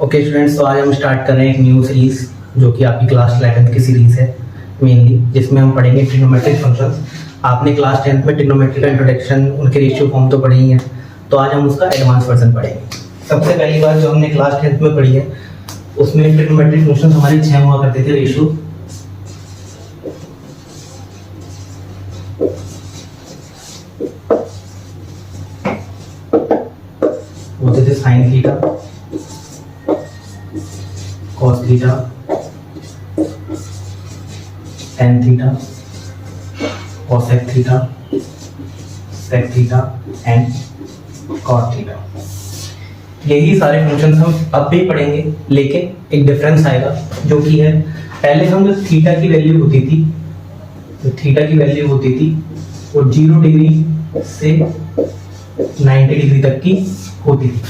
Okay students, तो आज हम स्टार्ट कर रहे हैं एक न्यू सीरीज जो कि आपकी क्लास 11th की सीरीज है मेनली, जिसमें हम पढ़ेंगे ट्रिग्नोमेट्रिक फंक्शंस। आपने क्लास 10th में ट्रिग्नोमेट्री का इंट्रोडक्शन, उनके रेशियो फॉर्म तो पढ़े ही हैं, तो आज हम उसका एडवांस वर्जन पढ़ेंगे। सबसे पहली बात जो हमने क्लास 10th में पढ़ी है उसमें ट्रिग्नोमेट्रिक फंक्शंस हमारे 6 हुआ करते थे रेशियो। होते थे sine theta, cos theta, tan theta, cosec theta, sec theta and cot theta. यही सारे फंक्शंस हम अब भी पढ़ेंगे, लेकिन एक डिफरेंस आएगा जो कि है, पहले हम जो थीटा की वैल्यू होती थी, वो 0 डिग्री से 90 डिग्री तक की होती थी,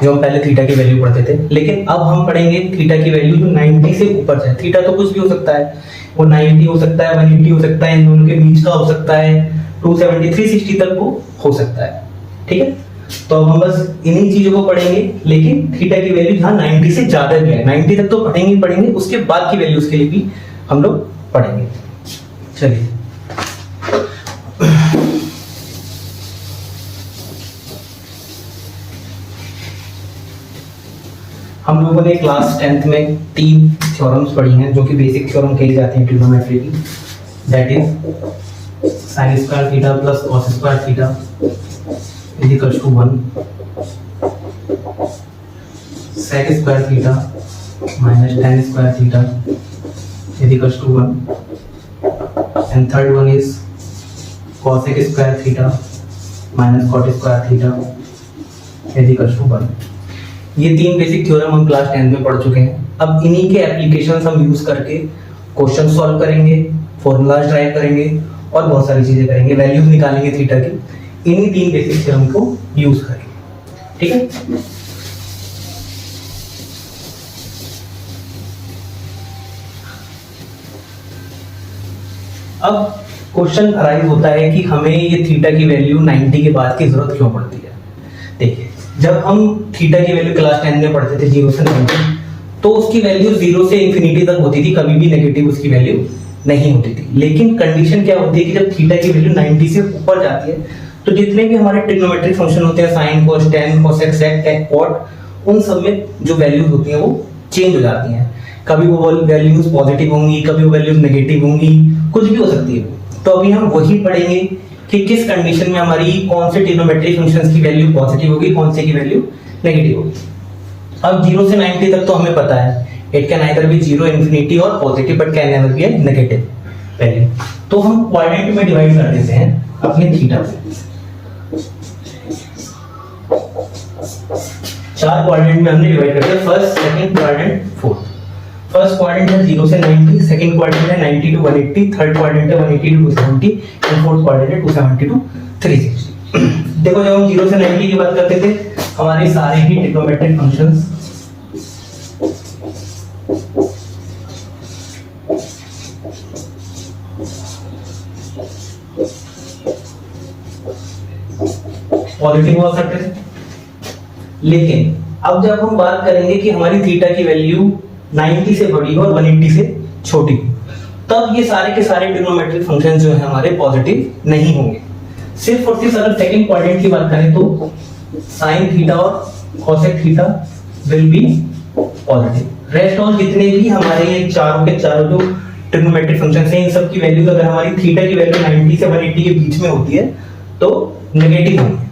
जो हम पहले थीटा की वैल्यू पढ़ते थे। लेकिन अब हम पढ़ेंगे थीटा की वैल्यू जो 90 से ऊपर जाए। थीटा तो कुछ भी हो सकता है, वो 90 हो सकता है, 180 हो सकता है, इन दोनों के बीच का हो सकता है, 270, 360 तक वो हो सकता है। ठीक है, तो अब हम बस इन्हीं चीजों को पढ़ेंगे, लेकिन थीटा की वैल्यू जहाँ 90 से ज्यादा भी है, 90 तक तो पढ़ेंगे ही पढ़ेंगे, उसके बाद की वैल्यूज के लिए भी हम लोग पढ़ेंगे। चलिए, हम लोगों ने क्लास 10th में 3 थ्योरम्स पढ़ी हैं जो कि बेसिक थ्योरम कही जाती हैं ट्रिग्नोमेट्री की। That is sin square theta plus cos square theta is equal to 1, sec square theta minus tan square theta is equal to 1, and third one is cosec square theta minus cot square theta is equal to 1। ये 3 basic theorem हम class 10 में पढ़ चुके हैं। अब इन्हीं के applications हम यूज करके क्वेश्चन सॉल्व करेंगे, फॉर्मूलाज ड्राइव करेंगे और बहुत सारी चीजें करेंगे, वैल्यूज निकालेंगे थीटा की, इन्हीं 3 बेसिक थ्योरम को यूज करेंगे। ठीक है, अब क्वेश्चन अराइज होता है कि हमें ये थीटा की वैल्यू 90 के बाद की जरूरत क्यों पड़ती है। देखिए, जब हम थीटा की वैल्यू क्लास 10 में पढ़ते थे 0 से 90, तो उसकी वैल्यू 0 से इंफिनिटी तक होती थी, कभी भी नेगेटिव उसकी वैल्यू नहीं होती थी। लेकिन कंडीशन क्या होती है कि जब थीटा की वैल्यू 90 से ऊपर जाती है, तो जितने भी हमारे ट्रिग्नोमेट्रिक फंक्शन होते हैं, sign, cos, tan, cosec, sec, tan, cot, उन सब में जो वैल्यूज होती हैं वो चेंज हो जाती हैं। कभी वो वैल्यूज पॉजिटिव होंगी, कभी वो वैल्यूज नेगेटिव होंगी, कुछ भी हो सकती है। तो अभी हम वही पढ़ेंगे कि किस कंडीशन में हमारी कौन से ट्रिग्नोमेट्रिक फंक्शंस की वैल्यू पॉजिटिव होगी, कौन से की वैल्यू नेगेटिव होगी। अब 0 से 90 तक तो हमें पता है, it can either be 0, infinity और positive, but can never be a negative. पहले तो हम क्वाड्रेंट में डिवाइड कर देते हैं अपने थीटा को। 4 क्वाड्रेंट में हमने डिवाइड कर दिया, first, second, third and fourth. First quadrant है 0 से 90, सेकंड क्वाड्रेंट है 90 टू 180, थर्ड क्वाड्रेंट है 180 टू 270 एंड फोर्थ क्वाड्रेंट है 270 टू 360। देखो, जब हम 0 से 90 की बात करते थे, हमारे सारे ही ट्रिग्नोमेट्रिक फंक्शंस पॉजिटिव हुआ करते थे। लेकिन अब जब हम बात करेंगे कि हमारी थीटा की वैल्यू 90 से बड़ी हो और 180 से छोटी हो, तब ये सारे के सारे ट्रिग्नोमेट्रिक फंक्शंस जो है हमारे पॉजिटिव नहीं होंगे। सिर्फ और सिर्फ अगर सेकंड क्वाड्रेंट की बात करें तो साइन थीटा और cosec theta will be positive. Rest all जितने भी हमारे ये चारों के चारों जो ट्रिग्नोमेट्रिक फंक्शंस हैं, इन सब की वैल्यूज अगर हमारी थीटा की वैल्यू 90 से 180 के बीच में होती है तो नेगेटिव होंगे।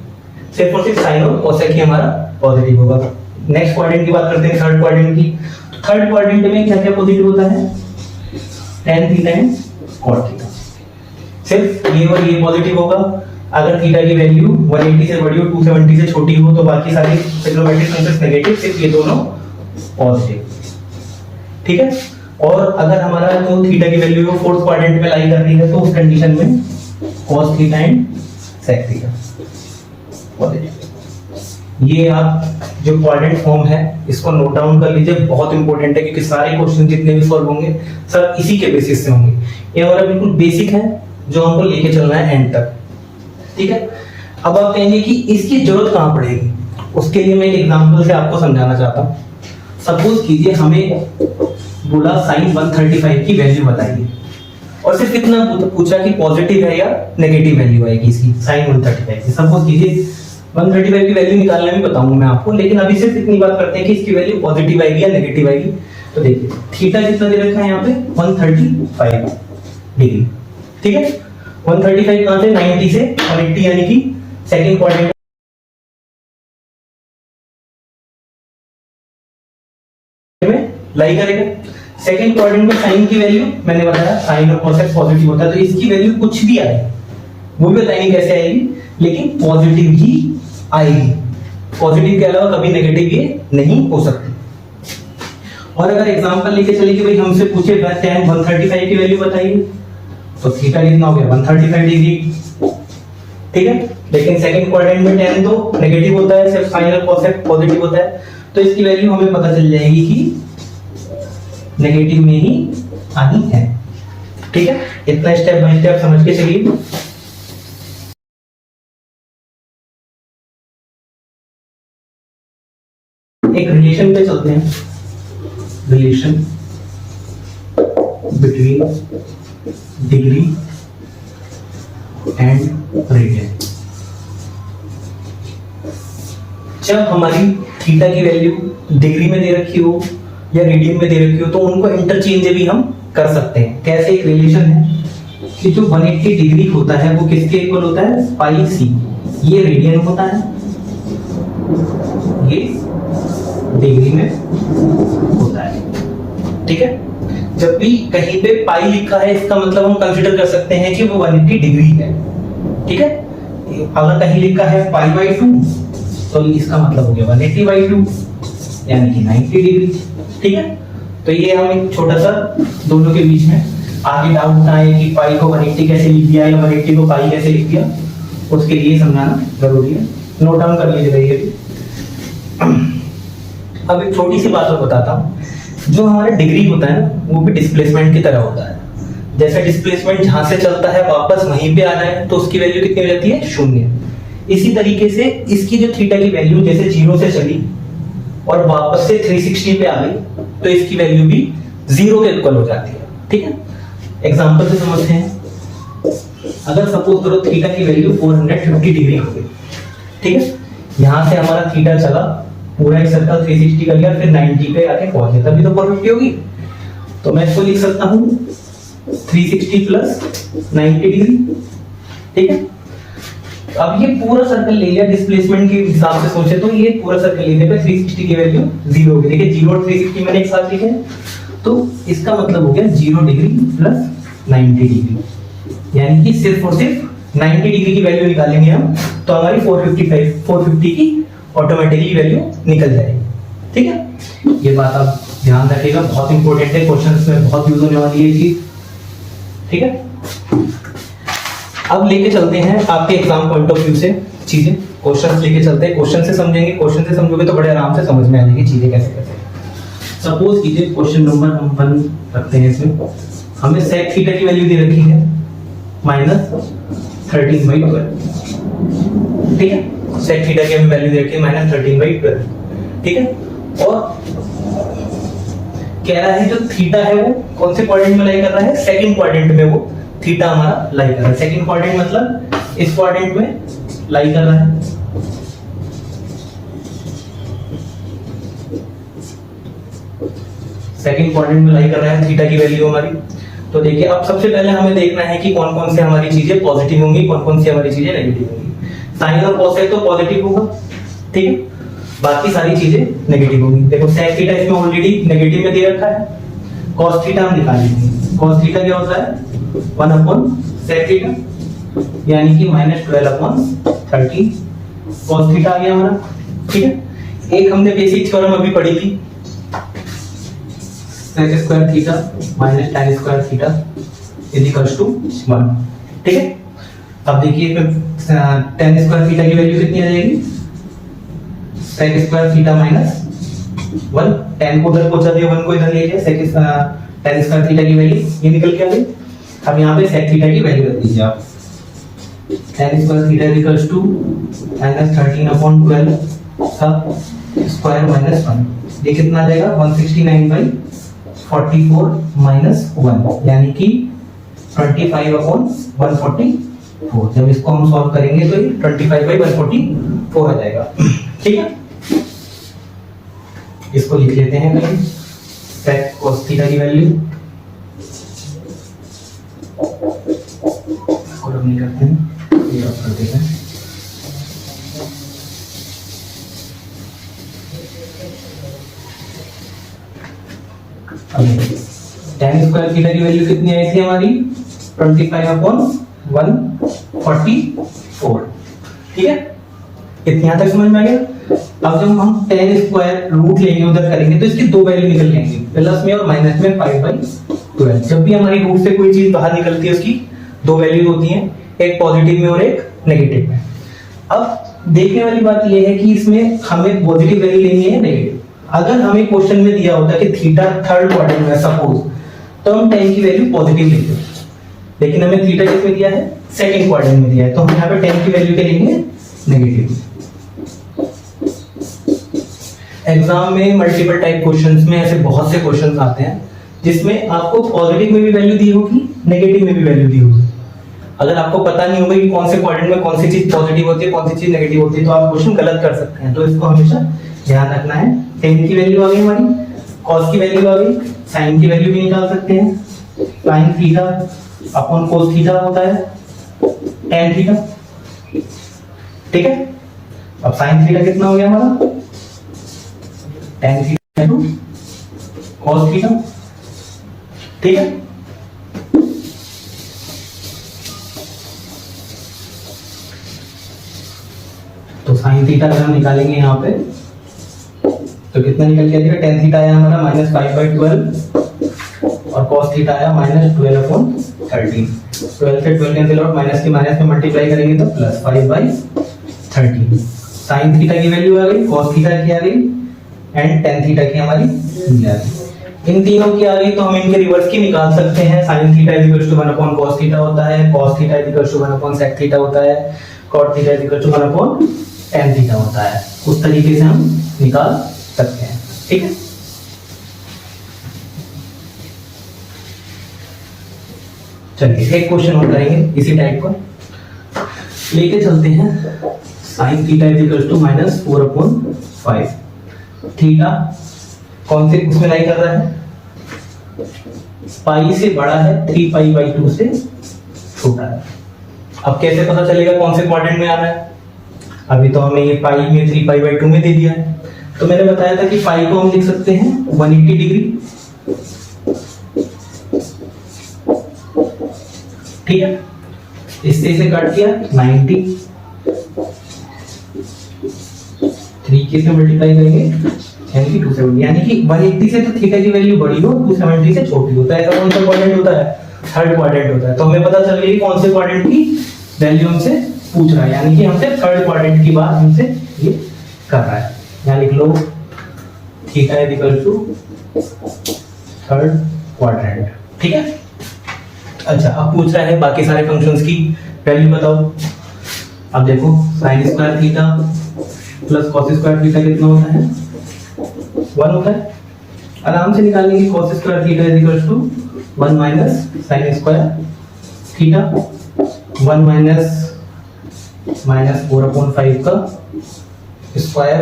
सिर्फ और सिर्फ साइन और cosec ही हमारा पॉजिटिव होगा। नेक्स्ट क्वाड्रेंट की बात करते हैं, थर्ड क्वाड्रेंट की। थर्ड क्वाड्रेंट में क्या क्या पॉजिटिव होता है? tan theta and cot theta. सिर्फ ये और ये पॉजिटिव होगा। अगर थीटा की वैल्यू 180 से बड़ी हो, 270 से छोटी हो, तो बाकी सारे ट्रिग्नोमेट्रिक फंक्शंस नेगेटिव, सिर्फ ये दोनों पॉजिटिव। ठीक है, और अगर हमारा जो थीटा की वैल्यू है फोर्थ क्वाड्रेंट में लाई कर रही है, तो उस कंडीशन में cos theta and sec theta positive. ये आप जो क्वाड्रेंट फॉर्म है इसको नोट डाउन कर लीजिए, बहुत इंपॉर्टेंट है, क्योंकि सारे क्वेश्चन जितने भी सॉल्व होंगे सब इसी के बेसिस से होंगे। ये हमारा बिल्कुल बेसिक है जो हमको लेके चलना है एंड तक। ठीक है, अब आप कहेंगे कि इसकी जरूरत कहां पड़ेगी, उसके लिए मैं एक एग्जांपल से आपको समझाना चाहता हूँ। सपोज कीजिए हमें बोला sin 135 की वैल्यू बताइए, और सिर्फ इतना पूछा कि पॉजिटिव है या नेगेटिव वैल्यू आएगी इसकी sin 135 की। सपोज कीजिए 135 की वैल्यू निकालना भी बताऊंगा मैं आपको, लेकिन अभी सिर्फ इतनी बात करते हैं कि इसकी वैल्यू पॉजिटिव आएगी या नेगेटिव आएगी। तो देखिए थीटा कितना दे रखा है यहाँ पे 135 डिग्री, ठीक है। 135 कहां से 90 से 180, यानी कि सेकंड क्वाड्रेंट में लाई करेगा। सेकंड क्वाड्रेंट में साइन की वैल्यू मैंने बताया साइन और कोसेक पॉजिटिव होता है, तो इसकी वैल्यू कुछ भी आए वो भी बताएंगे कैसे आएगी, लेकिन पॉजिटिव ही आएगी। पॉजिटिव के अलावा कभी नेगेटिव ये नहीं हो सकती। और अगर एग्जांपल लेके चले कि भाई हमसे पूछे tan 135 की वैल्यू बताइए, तो थीटा कितना हो गया 135 डिग्री, ठीक है। लेकिन सेकंड क्वाड्रेंट में tan तो नेगेटिव होता है, सिर्फ साइन और कोसेक पॉजिटिव होता है, तो इसकी वैल्यू हमें पता चल जाएगी कि नेगेटिव में ही आनी है, ठीक है। इतना स्टेप बाय स्टेप समझ के चलिए। एक रिलेशन पे चलते हैं, relation between degree and radian. जब हमारी थीटा की वैल्यू डिग्री में दे रखी हो या रेडियन में दे रखी हो, तो उनको इंटरचेंज भी हम कर सकते हैं। कैसे? एक रिलेशन है कि जो 180 डिग्री होता है वो किसके इक्वल होता है, पाई सी। ये रेडियन होता है, ये डिग्री में होता है, ठीक है। जब भी कहीं पे पाई लिखा है, इसका मतलब हम कंसीडर कर सकते हैं कि वो 180 डिग्री है, ठीक है। अगर कहीं लिखा है पाई बाई 2, तो इसका मतलब हो गया 180 बाई 2, यानी कि 90 डिग्री, ठीक है। तो ये हम एक छोटा सा दोनों के बीच में, आगे डाउट ना आए कि पाई को 180 कैसे लिख दिया या 180 को पाई कैसे लिख दिया, उसके लिए समझाना जरूरी है। नोट डाउन कर लीजिएगा ये भी। अब एक छोटी सी बात और बताता हूँ, जो हमारा डिग्री होता है ना, वो भी डिस्प्लेसमेंट की तरह होता है। जैसे डिस्प्लेसमेंट जहां से चलता है वापस वहीं पे आना है, तो उसकी वैल्यू कितनी हो जाती है, 0। इसी तरीके से इसकी जो थीटा की वैल्यू जैसे 0 से चली और वापस से 360 पे आ गई, तो इसकी वैल्यू भी 0 के इक्वल हो जाती है, ठीक है। एग्जांपल से समझते हैं। अगर सपोज करो थीटा की वैल्यू 450 डिग्री हो गई, ठीक है। यहां से हमारा थीटा चला पूरा एक सर्कल 360 कर लिया, फिर 90 पे आके पहुंच गया, तभी तो 450 होगी। तो मैं इसको लिख सकता हूं 360 प्लस 90 डिग्री, ठीक है। अब ये पूरा सर्कल ले लिया, डिस्प्लेसमेंट के हिसाब से सोचे तो ये पूरा सर्कल लेने पे 360 की वैल्यू 0 होगी। देखिए 0 और 360 मैंने एक साथ लिखे, तो इसका मतलब हो गया 0 डिग्री प्लस 90 डिग्री, यानी कि सिर्फ और सिर्फ 90 डिग्री की वैल्यू निकालेंगे हम, तो हमारी 450 की ऑटोमेटिकली वैल्यू निकल जाएगी, ठीक है। ये बात आप ध्यान रखिएगा, बहुत इंपॉर्टेंट है, क्वेश्चंस में बहुत यूज होने वाली है ये चीज, ठीक है। अब लेके चलते हैं आपके एग्जाम पॉइंट ऑफ व्यू से चीजें, क्वेश्चंस लेके चलते हैं। क्वेश्चन से समझेंगे, क्वेश्चन से समझोगे तो बड़े आराम से समझ में आ जाएगी चीजें कैसे कैसे। सपोज कीजिए क्वेश्चन नंबर हम 1 रखते हैं, इसमें हमें sec थीटा की वैल्यू दे रखी है -13/12, ठीक है। sec थीटा की हमें वैल्यू दे रखी है -13/12, ठीक है। और कह रहा है जो थीटा है वो कौन से क्वाड्रेंट में लाई कर रहा है, सेकंड क्वाड्रेंट में वो थीटा हमारा लाई कर रहा है। सेकंड क्वाड्रेंट मतलब इस क्वाड्रेंट में लाई कर रहा है, सेकंड क्वाड्रेंट में लाई कर रहा है थीटा की वैल्यू हमारी। तो देखिए अब सबसे पहले हमें देखना है कि कौन कौन से हमारी चीजें पॉजिटिव होंगी, कौन कौन सी हमारी चीजें नेगेटिव होंगी। साइन और कोसेक तो पॉजिटिव होगा, ठीक है, बाकी सारी चीजें नेगेटिव होंगी। देखो sec थीटा इसमें ऑलरेडी नेगेटिव में दे रखा है, cos थीटा हम निकाल लेंगे। cos थीटा क्या होता है 1/sec थीटा, यानी कि -12/13 cos थीटा आ गया हमारा, ठीक है। एक हमने बेसिक थ्योरम अभी पढ़ी थी, sec square theta minus tan square theta is equals to 1, ठीक है। अब देखिए tan स्क्वायर थीटा की वैल्यू कितनी आ जाएगी, sec square theta minus 1, tan को उधर पहुंचा दिया, 1 को इधर ले गया, tan स्क्वायर थीटा की वैल्यू ये निकल के आ गई। अब यहाँ पे sec थीटा की वैल्यू रख दीजिए आप, tan square theta is equals to -13/12 square minus 1, ये कितना आ जाएगा 169/44 माइनस 1 यानी कि 25/144। जब इसको हम सॉल्व करेंगे तो ये 25/144 आ जाएगा। ठीक है, इसको लिख लेते हैं कहीं sec cos थीटा की वैल्यू और नहीं करते हैं, ये आप कर देते हैं। tan स्क्वायर थीटा की वैल्यू कितनी आई थी हमारी 25/144। ठीक है, इतना तक समझ में आ गया। अब जब हम tan स्क्वायर रूट लेंगे उधर करेंगे तो इसकी दो वैल्यू निकल जाएंगी, प्लस में और माइनस में 5/12। जब भी हमारी रूट से कोई चीज बाहर निकलती है उसकी दो वैल्यू होती हैं, एक पॉजिटिव में और एक नेगेटिव में। अब देखने वाली बात यह है कि इसमें हमें पॉजिटिव वैल्यू लेनी है नेगेटिव। अगर हमें क्वेश्चन में दिया होता कि थीटा थर्ड क्वाड्रेंट में सपोज, तो हम tan की वैल्यू पॉजिटिव लेते, लेकिन हमें थीटा किसमें दिया है सेकंड क्वाड्रेंट में दिया है, तो हम यहाँ पे tan की वैल्यू क्या लेंगे नेगेटिव। एग्जाम में मल्टीपल टाइप क्वेश्चंस में ऐसे बहुत से क्वेश्चंस आते हैं जिसमें आपको पॉजिटिव में भी वैल्यू दी होगी, नेगेटिव में भी वैल्यू दी होगी। अगर आपको पता नहीं होगा कि कौन से क्वाड्रेंट में कौन सी चीज पॉजिटिव होती है, कौन सी चीज नेगेटिव होती है, तो आप क्वेश्चन गलत कर सकते हैं। तो इसको हमेशा ध्यान रखना है। tan की वैल्यू आ गई हमारी, cos की वैल्यू आ गई, sin की वैल्यू भी निकाल सकते हैं। sin theta upon cos theta होता है tan थीटा। ठीक है, अब sin थीटा कितना हो गया हमारा tan theta two cos theta. ठीक है, तो sin थीटा अगर हम निकालेंगे यहाँ पे तो कितना निकल के आएगा, tan थीटा आया हमारा -5/12 और cos थीटा आया -12/13। 12 से 12 कैंसिल आउट, माइनस के माइनस में मल्टीप्लाई करेंगे तो +5/13। sin थीटा की वैल्यू आ गई, cos थीटा की आ गई एंड tan थीटा की हमारी आ गई। इन तीनों की आ गई तो हम इनके रिवर्स की निकाल सकते हैं। sin थीटा = 1/cos थीटा होता है, cos थीटा = 1/sec थीटा होता है, cot थीटा = 1/tan थीटा होता है। उस तरीके से हम निकाल सकते हैं। ठीक है, चलिए एक क्वेश्चन और करेंगे इसी टाइप का, लेके चलते हैं। sin theta = -4/5। थीटा कौन से उसमें लाई कर रहा है, पाई से बड़ा है, 3π/2 से छोटा है। अब कैसे पता चलेगा कौन से क्वाड्रेंट में आना है, अभी तो हमें ये पाई में 3π/2 में दे दिया है। तो मैंने बताया था कि पाई को हम लिख सकते हैं 180 डिग्री। ठीक है, इससे इसे कट किया 90, 3 के से मल्टीप्लाई करेंगे यानी कि 270, यानी कि 180 से तो थीटा की वैल्यू बड़ी हो, 270 से छोटी हो। तो ऐसा कौन सा क्वाड्रेंट होता है, थर्ड क्वाड्रेंट होता है। तो हमें पता चल गया कि कौन से क्वाड्रेंट की वैल्यू हमसे पूछ रहा है, यानी कि हमसे थर्ड क्वाड्रेंट की बात हमसे ये कर रहा है। यहाँ लिख लो थीटा = थर्ड क्वाड्रेंट। ठीक है, अच्छा अब पूछ रहा है बाकी सारे फंक्शंस की वैल्यू बताओ। अब देखो sin square theta plus cos square theta कितना होता है 1 होता है। आराम से निकालेंगे cos square theta = 1 minus sin square theta, 1 minus -4/5 का स्क्वायर,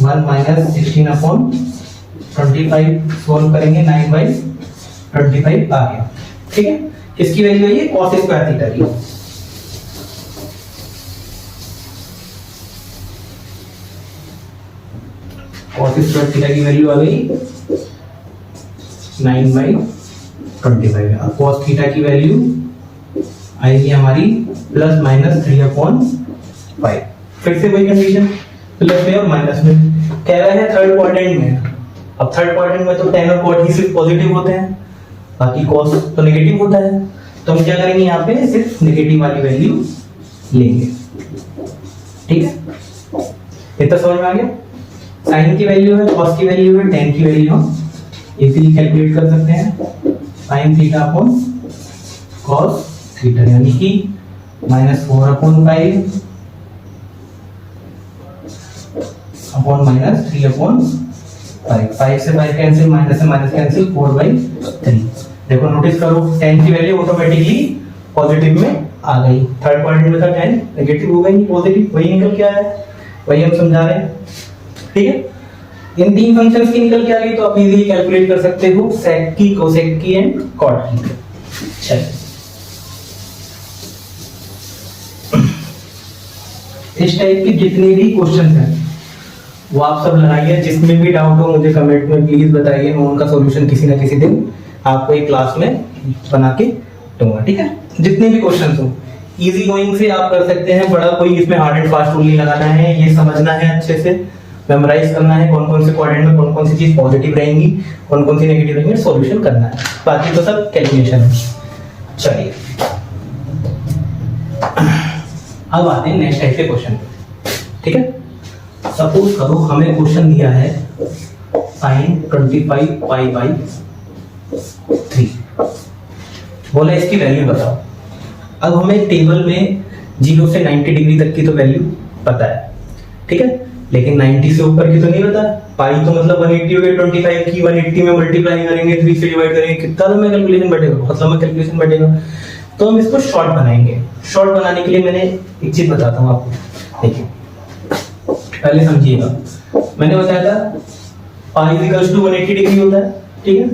1 माइनस 16/25 सॉल्व करेंगे 9/25 आ गया। ठीक है, इसकी वैल्यू है ये cos स्क्वायर थीटा की। cos स्क्वायर थीटा की वैल्यू आ गई 9/25। अब cos थीटा की वैल्यू आएगी हमारी ±3/5। फिर से वही कंडीशन, प्लस में और माइनस में। कह रहा है थर्ड क्वाड्रेंट में। अब थर्ड क्वाड्रेंट में तो tan और cot ही सिर्फ पॉजिटिव होते हैं, बाकी cos तो नेगेटिव होता है। तो हम क्या करेंगे, यहाँ पे सिर्फ नेगेटिव वाली वैल्यू लेंगे। ठीक है, इतना समझ में आ गया। sin की वैल्यू है, cos की वैल्यू है, tan की वैल्यू हम इजीली कैलकुलेट कर सकते हैं। sin theta upon cos theta यानी कि -4/5 अपॉन माइनस 3/5, 5 से 5 कैंसिल, माइनस से माइनस कैंसिल, 4/3। देखो नोटिस करो 10 की वैल्यू ऑटोमेटिकली पॉजिटिव में आ गई। थर्ड क्वाड्रेंट में था 10, नेगेटिव हो गई पॉजिटिव, वही निकल के आया, वही हम समझा रहे हैं। ठीक है, इन तीन फंक्शंस की निकल के आ गई तो आप इजीली कैलकुलेट कर सकते हो सेक की, कोसेक की एंड कॉट की। चलिए इस टाइप के जितने भी क्वेश्चंस हैं वो आप सब लगाइए, जिसमें भी डाउट हो मुझे कमेंट में प्लीज बताइए, मैं उनका सॉल्यूशन किसी ना किसी दिन आपको एक क्लास में बना के दूंगा। ठीक है, जितने भी क्वेश्चंस हो इजी गोइंग से आप कर सकते हैं, बड़ा कोई इसमें हार्ड एंड फास्ट रूल नहीं लगाना है, ये समझना है अच्छे से, मेमोराइज करना है कौन कौन से क्वाड्रेंट में कौन कौन सी चीज पॉजिटिव रहेंगी, कौन कौन सी नेगेटिव रहेंगी, सॉल्यूशन करना है, बाकी तो सब कैलकुलेशन है। चलिए अब आते हैं नेक्स्ट टाइप के क्वेश्चन पे। ठीक है, सपोज करो हमें क्वेश्चन दिया है sin 25π/3, बोला इसकी वैल्यू बताओ। अब हमें टेबल में 0 से 90 डिग्री तक की तो वैल्यू पता है, ठीक है, लेकिन 90 से ऊपर की तो नहीं पता। पाई तो मतलब 180 हो गई, 25 की 180 में मल्टीप्लाई करेंगे, 3 से डिवाइड करेंगे, कितना लंबा कैलकुलेशन बैठेगा, बहुत लंबा कैलकुलेशन बैठेगा। तो हम इसको शॉर्ट बनाएंगे। शॉर्ट बनाने के लिए मैंने एक चीज बताता हूँ आपको, देखिए पहले समझिएगा। मैंने बताया था पाई इक्वल्स टू 180 डिग्री होता है, ठीक है,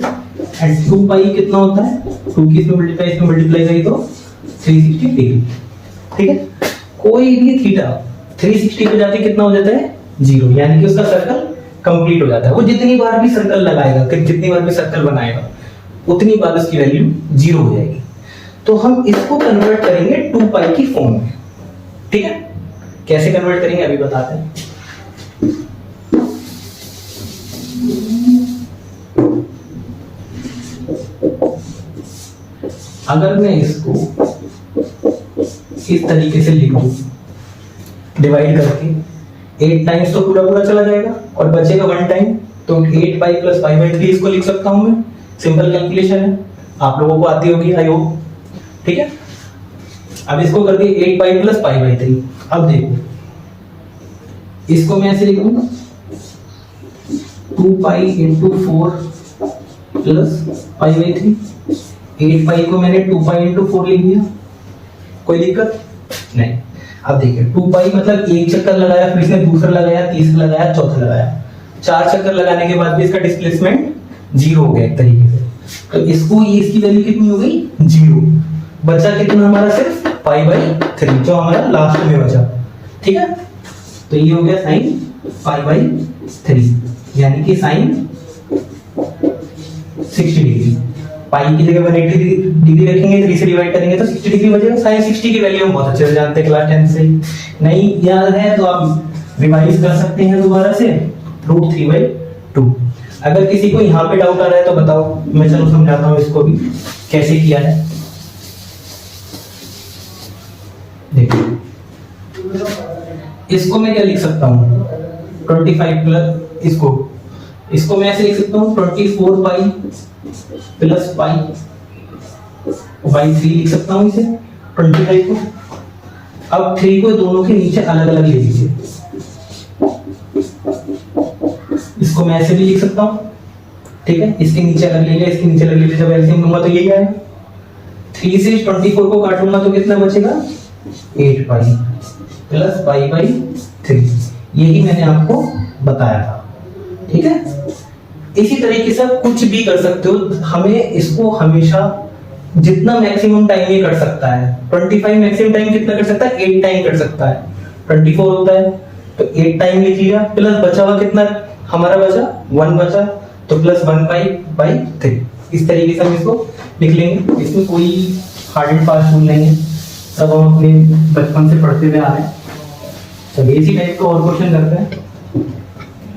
एंड 2 पाई कितना होता है, 2 की इसमें मल्टीप्लाई करी तो 360 डिग्री। ठीक है, कोई भी थीटा 360 पे जाके कितना हो जाता है, 0, यानी कि उसका सर्कल कंप्लीट हो जाता है। वो जितनी बार भी सर्कल लगाएगा, जितनी बार भी सर्कल बनाएगा, उतनी बार उसकी वैल्यू 0 हो जाएगी। तो हम इसको कन्वर्ट करेंगे 2 पाई की फॉर्म में। ठीक है, कैसे कन्वर्ट करेंगे अभी बताते हैं। अगर मैं इसको इस तरीके से लिख दूं, डिवाइड करके 8 टाइम्स तो पूरा पूरा चला जाएगा और बचेगा 1 टाइम, तो 8 पाई प्लस पाई बाई 3 इसको लिख सकता हूं मैं। सिंपल कैलकुलेशन है, आप लोगों को आती होगी आई होप। ठीक है, अब इसको कर दिए 8 पाई प्लस पाई बाई 3। अब देखो इसको मैं ऐसे लिख दूंगा 2 pi into 4 plus pi by 3। 8 पाई को मैंने 2 पाई इंटू 4 लिख दिया, कोई दिक्कत नहीं। अब देखिए 2 पाई मतलब एक चक्कर लगाया, फिर इसने दूसरा लगाया, तीसरा लगाया, चौथा लगाया, 4 चक्कर लगाने के बाद भी इसका डिस्प्लेसमेंट 0 हो गया एक तरीके से। तो इसको ये इसकी वैल्यू कितनी हो गई, 0। बचा कितना हमारा, सिर्फ पाई बाई 3 जो हमारा लास्ट में बचा। ठीक है, तो ये हो गया साइन पाई बाई 3, यानी कि साइन 60 डिग्री। पाई की जगह 180 डिग्री रखेंगे, 3 से डिवाइड करेंगे तो 60 डिग्री बचेगा। साइन 60 की वैल्यू हम बहुत अच्छे से जानते हैं क्लास 10 से। नहीं याद है तो आप रिवाइज कर सकते हैं दोबारा से, √3/2। अगर किसी को यहाँ पे डाउट आ रहा है तो बताओ, मैं चलो समझाता हूँ इसको भी कैसे किया है। देखिए इसको मैं क्या लिख सकता हूँ, 25 प्लस इसको मैं ऐसे लिख सकता हूँ 24 पाई प्लस पाई बाई 3 लिख सकता हूँ इसे 25 को। अब 3 को दोनों के नीचे अलग अलग ले लीजिए, इसको मैं ऐसे भी लिख सकता हूँ। ठीक है, इसके नीचे अलग ले लिया, इसके नीचे अलग ले लिया, जब एलसीएम लूंगा तो यही आएगा। 3 से 24 को काटूंगा तो कितना बचेगा, 8 पाई प्लस पाई बाई 3। यही मैंने आपको बताया था। ठीक है, इसी तरीके से आप कुछ भी कर सकते हो। हमें इसको हमेशा जितना मैक्सिमम टाइम ये कर सकता है, 25 मैक्सिमम टाइम कितना कर सकता है, 8 टाइम कर सकता है। 24 होता है तो 8 टाइम लिख लिया, प्लस बचा हुआ कितना हमारा बचा, 1 बचा, तो प्लस 1 पाई बाई 3। इस तरीके से हम इसको लिख लेंगे। इसमें कोई हार्ड एंड फास्ट रूल नहीं है, सब हम अपने बचपन से पढ़ते हुए आ रहे हैं। चलिए इसी टाइप का और क्वेश्चन करते हैं,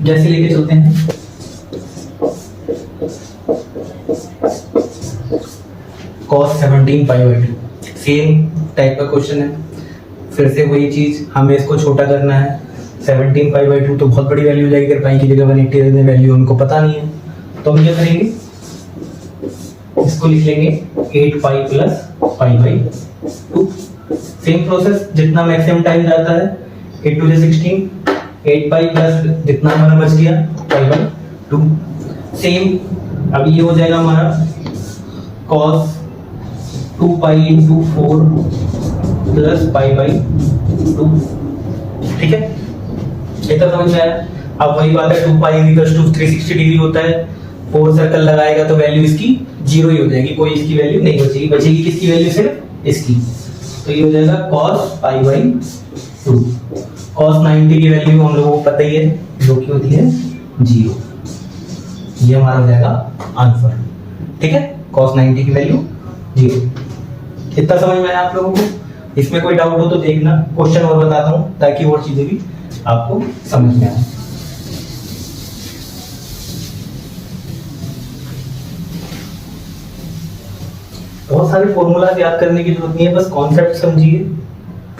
जैसे लेके चलते हैं। cos 17π/2 सेम टाइप का क्वेश्चन है, फिर से वही चीज, हमें इसको छोटा करना है। 17π/2 तो बहुत बड़ी वैल्यू हो जाएगी, अगर पाई की जगह 180 वैल्यू उनको पता नहीं है, तो हम क्या करेंगे, इसको लिख लेंगे 8 pi plus pi by 2। Same process, जितना मैक्सिमम टाइम जाता है 8 to 16, 8 पाई प्लस जितना हमारा बच गया पाई बाई 2। सेम अब ये हो जाएगा हमारा cos 2 pi into 4 plus pi by 2। ठीक है, इतना समझ में आया। अब वही बात है, 2 पाई इक्वल्स टू 360 डिग्री होता है, 4 सर्कल लगाएगा तो वैल्यू इसकी 0 ही हो जाएगी, कोई इसकी वैल्यू नहीं बचेगी। बचेगी किसकी वैल्यू, सिर्फ इसकी। तो ये हो जाएगा cos पाई बाई 2। cos 90 की वैल्यू हम लोगों को पता ही है, जो की होती है 0। ये हमारा हो जाएगा आंसर। ठीक है, cos 90 की वैल्यू 0। इतना समझ में आया आप लोगों को? इसमें कोई डाउट हो तो देखना, क्वेश्चन और बताता हूं ताकि और चीजें भी आपको समझ में आए। बहुत सारे फॉर्मूला याद करने की जरूरत नहीं है, बस कॉन्सेप्ट समझिए,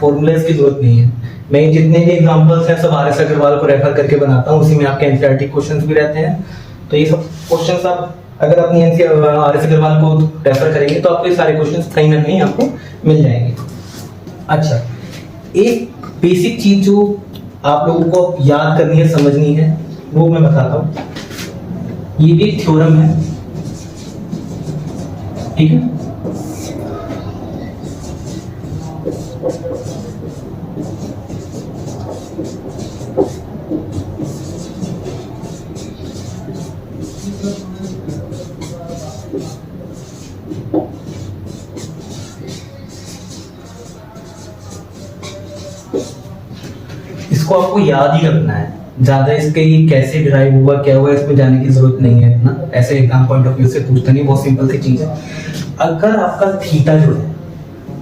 फॉर्मूलाज की जरूरत नहीं है। मैं जितने भी एग्जांपल्स हैं सब आर.एस. अग्रवाल को रेफर करके बनाता हूँ, उसी में आपके एनसीईआरटी क्वेश्चंस भी रहते हैं। तो ये सब क्वेश्चंस आप अगर अपनी आर.एस. अग्रवाल को रेफर करेंगे तो आपको ये सारे क्वेश्चंस कहीं ना कहीं आपको मिल जाएंगे। अच्छा, एक बेसिक चीज जो आप लोगों को याद करनी है, समझनी है, वो मैं बताता हूँ। ये भी एक थ्योरम है, ठीक है। इसको आपको याद ही रखना है, ज्यादा इसके ये कैसे डिराइव हुआ क्या हुआ इसमें जाने की जरूरत नहीं है इतना, ऐसे एग्जाम पॉइंट ऑफ व्यू से पूछता नहीं, बहुत सिंपल सी चीज है। अगर आपका थीटा जो है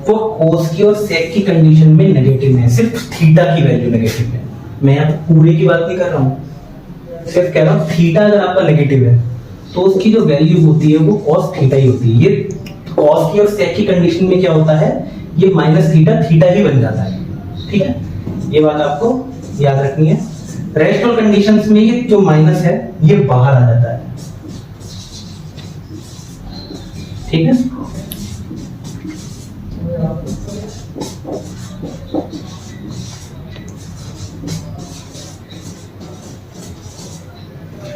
वो कोस की और सेक की कंडीशन में नेगेटिव में है, सिर्फ थीटा की वैल्यू नेगेटिव है, मैं यहाँ पूरे की बात नहीं कर रहा हूँ, सिर्फ कह रहा हूँ थीटा अगर आपका नेगेटिव है तो उसकी जो वैल्यू होती है वो कॉस थीटा ही होती है। ये कॉस की और सेक की कंडीशन में क्या होता है, ये माइनस थीटा थीटा ही बन जाता है। ठीक है, ये बात आपको याद रखनी है। रेस्ट ऑफ कंडीशंस में ये जो माइनस है ये बाहर आ जाता है। ठीक है,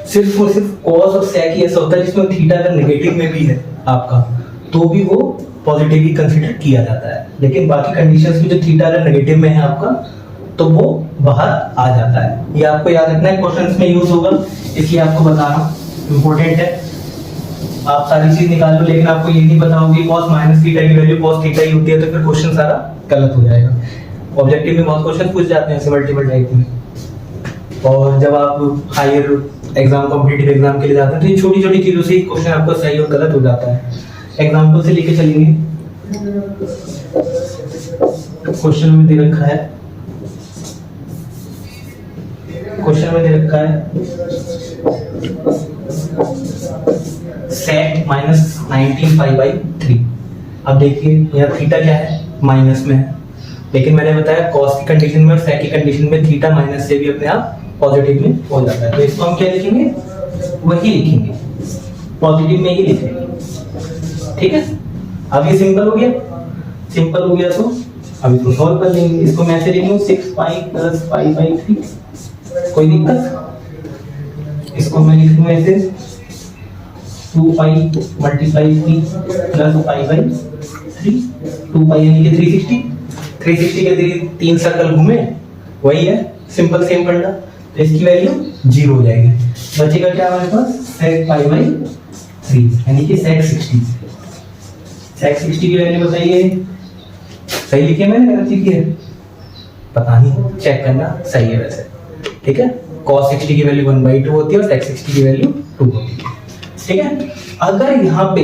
सिर्फ और सिर्फ कॉस और सेक ही ऐसा होता है जिसमें थीटा अगर नेगेटिव में भी है आपका तो भी वो पॉजिटिव ही कंसीडर किया जाता है, लेकिन बाकी कंडीशंस में जो थीटा अगर नेगेटिव में है आपका तो वो बाहर आ जाता है। ये आपको याद रखना है, क्वेश्चंस में यूज होगा, इसलिए आपको बता रहा हूँ, इंपॉर्टेंट है। आप सारी चीज निकाल लो लेकिन आपको ये नहीं पता होगी कॉस माइनस थीटा की वैल्यू कॉस थीटा ही होती है, तो फिर क्वेश्चन सारा गलत हो जाएगा। ऑब्जेक्टिव में बहुत क्वेश्चन पूछ जाते हैं ऐसे मल्टीपल टाइप में, और जब आप हायर एग्जाम कॉम्पिटिटिव एग्जाम के लिए जाते हैं तो ये छोटी छोटी चीजों से ही क्वेश्चन आपका सही और गलत हो जाता है। एग्जाम्पल से लेके चलेंगे, क्वेश्चन में दे रखा है, क्वेश्चन में दे रखा है सेक माइनस 19 पाई बाई 3। अब देखिए यहाँ थीटा क्या है, माइनस में है, लेकिन मैंने बताया कॉस की कंडीशन में और सेक की कंडीशन में थीटा माइनस से भी अपने आप पॉजिटिव में हो जाता है। तो इसको हम क्या लिखेंगे, वही लिखेंगे, पॉजिटिव में ही लिखेंगे। ठीक है, अब ये सिंपल हो गया, सिंपल हो गया तो अब इसको सॉल्व कर लेंगे। इसको मैं ऐसे लिखूं 6 पाई प्लस पाई बाई 3, कोई दिक्कत? इसको मैं लिखूं ऐसे 2 पाई मल्टीप्लाई 3 प्लस पाई बाई 3, 2 पाई यानी कि 360 के 3 सर्कल घूमे, वही है, सिंपल सेम करना। तो इसकी वैल्यू 0 हो जाएगी, बचेगा क्या हमारे पास, sec पाई बाई 3 यानी कि sec 60। sec 60 की वैल्यू बताइए, सही लिखी है मैंने गलत लिखी है पता नहीं, चेक करना, सही है वैसे। ठीक है, cos 60 की वैल्यू 1/2 होती है और sec 60 की वैल्यू 2 होती है। ठीक है, अगर यहाँ पे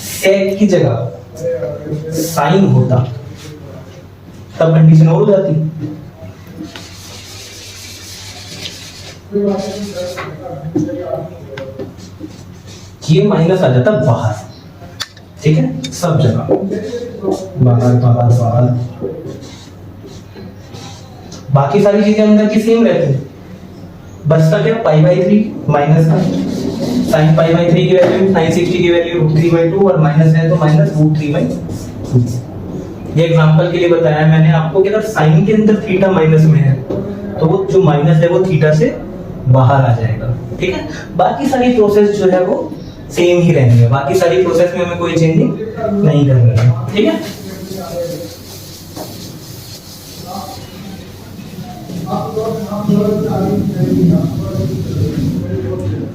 sec की जगह sin होता तब कंडीशन और हो जाती, ये माइनस आ जाता बाहर। ठीक है, सब जगह बाहर बाहर बाहर, बाकी सारी चीजें अंदर की सेम रहती है, बचता क्या पाई बाई 3 माइनस का, साइन पाई बाई 3 की वैल्यू sin 60 की वैल्यू √3/2 और माइनस है तो माइनस √3/2। ये एग्जांपल के लिए बताया मैंने आपको कि अगर साइन के अंदर थीटा माइनस में है तो वो जो माइनस है वो थीटा से बाहर आ जाएगा। ठीक है, बाकी सारी प्रोसेस जो है वो सेम ही रहेंगे, बाकी सारी प्रोसेस में हमें कोई चेंजिंग नहीं करनी है। ठीक है,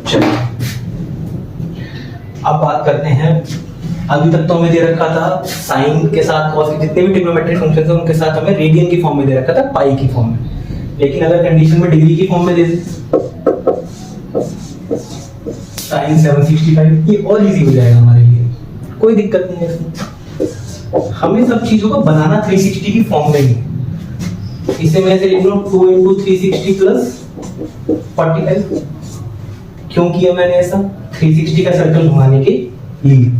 चलिए अब बात करते हैं। अभी तक तो हमें दे रखा था साइन के साथ कॉस के जितने भी ट्रिग्नोमेट्रिक फंक्शंस हैं उनके साथ हमें रेडियन की फॉर्म में दे रखा था, पाई की फॉर्म में। लेकिन अगर कंडीशन में डिग्री की फॉर्म में दे दे साइन 765, ये और इजी हो जाएगा हमारे लिए, कोई दिक्कत नहीं है इसमें। हमें सब चीजों को बनाना 360 की फॉर्म में ही। इसे मैं ऐसे लिख लूं 2 × 360 प्लस 45। क्यों किया मैंने ऐसा? 360 का सर्कल घुमाने के लिए।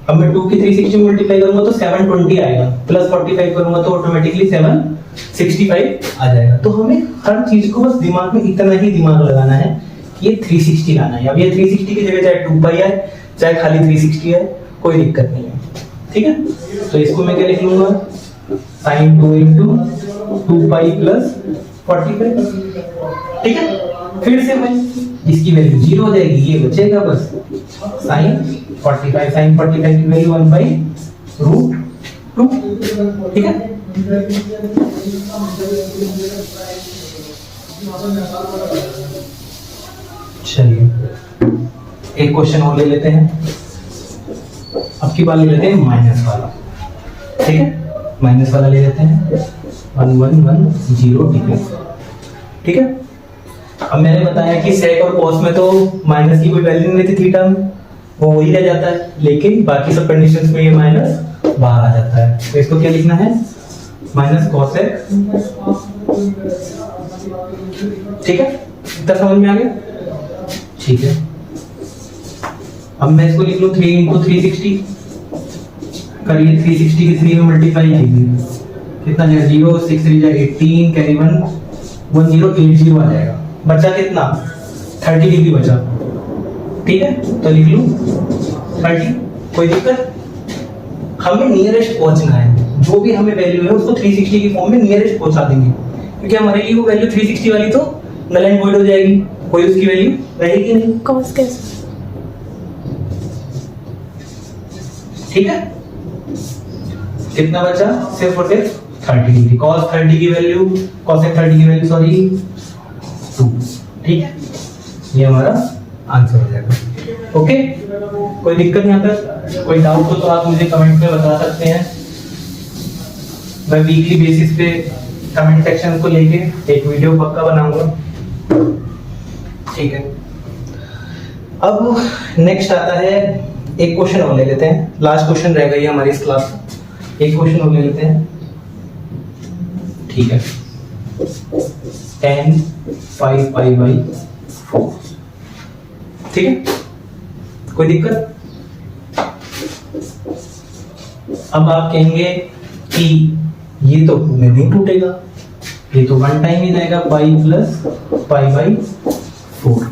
अब मैं 2 की 360 मल्टीप्लाई करूंगा तो 720 आएगा, प्लस 45 करूंगा तो ऑटोमेटिकली 765 आ जाएगा। तो हमें हर चीज को बस दिमाग में इतना ही दिमाग लगाना है कि ये 360 लाना है। अब ये 360 की जगह चाहे 2 पाई है चाहे खाली 360 है, कोई दिक्कत नहीं है। ठीक है, तो इसको मैं क्या लिख लूंगा, sin 2 × 2 पाई प्लस 45। ठीक है, फिर से मैं इसकी वैल्यू 0 हो जाएगी, ये बचेगा बस sin 45। sin 45 की वैल्यू 1/√2। ठीक है, चलिए एक क्वेश्चन और ले लेते हैं। अब की बार ले लेते हैं माइनस वाला। ठीक है, माइनस वाला ले लेते हैं 1110 डिग्री। ठीक है, अब मैंने बताया कि सेक और कॉस में तो माइनस की कोई वैल्यू नहीं थी थीटा में, वो वही रह जाता है, लेकिन बाकी सब कंडीशंस में ये माइनस बाहर आ जाता है। तो इसको क्या लिखना है, माइनस कॉसेक। ठीक है, इतना समझ में आ गया? ठीक है, अब मैं इसको लिख लूं 3 × 360। करिए 360 की 3 में मल्टीप्लाई कीजिए, कितना जाएगा 0 6 3 जाएगा 18, कैरी 1 1080 आ जाएगा। बचा कितना 30 डिग्री बचा। ठीक है, तो लिख लूं 30। कोई दिक्कत? हमें नियरेस्ट पहुंचना है, जो भी हमें वैल्यू है उसको 360 की फॉर्म में नियरेस्ट पहुंचा देंगे, क्योंकि हमारे लिए वो वैल्यू 360 वाली तो नल एंड वॉइड हो जाएगी, कोई उसकी वैल्यू रहेगी नहीं। कॉस कैसे? ठीक है, कितना बचा? सिर्फ और सिर्फ 30 डिग्री। cos 30 की वैल्यू, cosec 30 की वैल्यू सॉरी 2। ठीक है, ये हमारा आंसर हो जाएगा। ओके, कोई दिक्कत यहाँ पर? कोई डाउट हो तो आप मुझे कमेंट में बता सकते हैं। मैं वीकली बेसिस पे कमेंट सेक्शन को लेके एक वीडियो पक्का बनाऊंगा। ठीक है, अब नेक्स्ट आता है, एक क्वेश्चन और ले लेते हैं, लास्ट क्वेश्चन रह गई हमारी इस क्लास। एक क्वेश्चन और ले लेते हैं। ठीक है, tan 5π/4। ठीक है, कोई दिक्कत? अब आप कहेंगे कि ये तो नहीं टूटेगा, ये तो वन टाइम ही जाएगा, पाई प्लस π/4।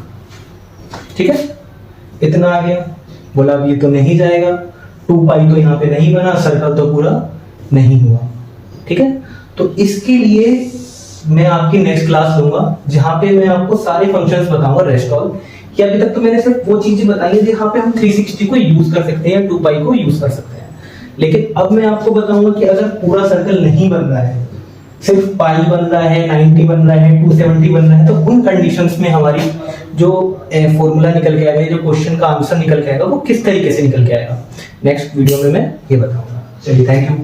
ठीक है, इतना आ गया। बोला अब ये तो नहीं जाएगा, 2 पाई तो यहाँ पे नहीं बना, सर्कल तो पूरा नहीं हुआ। ठीक है, तो इसके लिए मैं आपकी नेक्स्ट क्लास लूंगा जहां पे मैं आपको सारे फंक्शंस बताऊंगा रेस्ट ऑल। कि अभी तक तो मैंने सिर्फ वो चीजें बताई है जहां पे हम 360 को यूज कर सकते हैं या 2 पाई को यूज कर सकते हैं, लेकिन अब मैं आपको बताऊंगा कि अगर पूरा सर्कल नहीं बन रहा है, सिर्फ पाई बन रहा है, 90 बन रहा है, 270 बन रहा है, तो उन कंडीशंस में हमारी जो फॉर्मूला निकल के आएगा, जो क्वेश्चन का आंसर निकल के आएगा, वो किस तरीके से निकल के आएगा, नेक्स्ट वीडियो में मैं ये बताऊंगा। चलिए, थैंक यू।